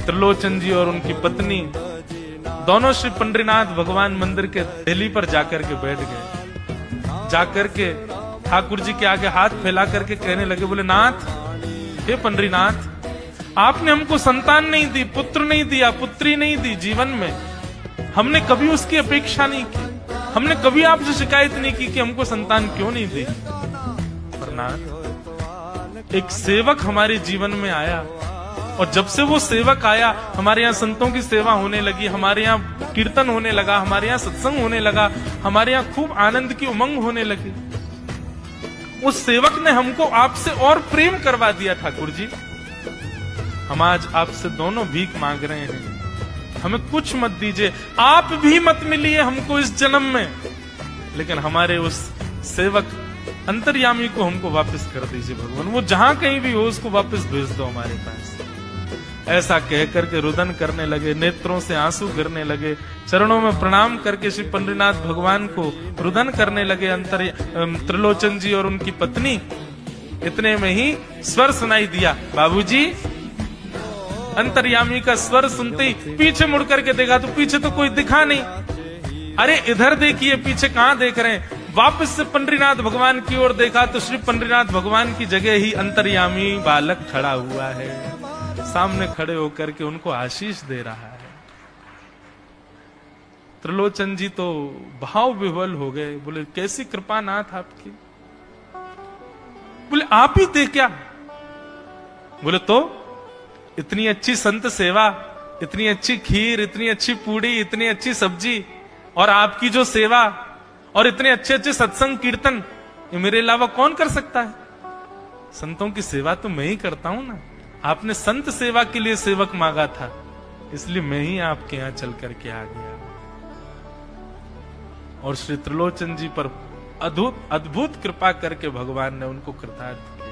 त्रिलोचन जी और उनकी पत्नी दोनों श्री पंडरीनाथ भगवान मंदिर के दहली पर जाकर के बैठ गए। जाकर के ठाकुर जी के आगे हाथ फैला करके कहने लगे, बोले नाथ, हे पंडरीनाथ, आपने हमको संतान नहीं दी, पुत्र नहीं दिया, पुत्री नहीं दी जीवन में। हमने कभी उसकी अपेक्षा नहीं की, हमने कभी आपसे शिकायत नहीं की कि हमको संतान क्यों नहीं दी। पर नाथ, एक सेवक हमारे जीवन में आया, और जब से वो सेवक आया, हमारे यहाँ संतों की सेवा होने लगी, हमारे यहाँ कीर्तन होने लगा, हमारे यहाँ सत्संग होने लगा, हमारे यहाँ खूब आनंद की उमंग होने लगी। उस सेवक ने हमको आपसे और प्रेम करवा दिया। ठाकुर जी, हम आज आपसे दोनों भीख मांग रहे हैं, हमें कुछ मत दीजिए, आप भी मत मिलिए हमको इस जन्म में, लेकिन हमारे उस सेवक अंतर्यामी को हमको वापस कर दीजिए भगवान। वो जहां कहीं भी हो उसको वापस भेज दो हमारे पास। ऐसा कहकर के रुदन करने लगे, नेत्रों से आंसू गिरने लगे, चरणों में प्रणाम करके श्री पंडरीनाथ भगवान को रुदन करने लगे त्रिलोचन जी और उनकी पत्नी। इतने में ही स्वर सुनाई दिया, बाबूजी। अंतर्यामी का स्वर सुनते ही पीछे मुड़ करके देखा तो पीछे तो कोई दिखा नहीं। अरे इधर देखिए, पीछे कहां देख रहे हैं? वापस से पंडरीनाथ भगवान की ओर देखा तो श्री पंडरीनाथ भगवान की जगह ही अंतर्यामी बालक खड़ा हुआ है, सामने खड़े होकर के उनको आशीष दे रहा है। त्रिलोचन जी तो भाव विह्वल हो गए, बोले कैसी कृपा नाथ आपकी। बोले आप ही थे क्या? बोले तो इतनी अच्छी संत सेवा, इतनी अच्छी खीर, इतनी अच्छी पूड़ी, इतनी अच्छी सब्जी, और आपकी जो सेवा, और इतने अच्छे अच्छे सत्संग कीर्तन, ये मेरे अलावा कौन कर सकता है? संतों की सेवा तो मैं ही करता हूं ना। आपने संत सेवा के लिए सेवक मांगा था, इसलिए मैं ही आपके यहां चल करके आ गया। और श्री त्रिलोचन जी पर अद्भुत कृपा करके भगवान ने उनको कृतार्थ किया।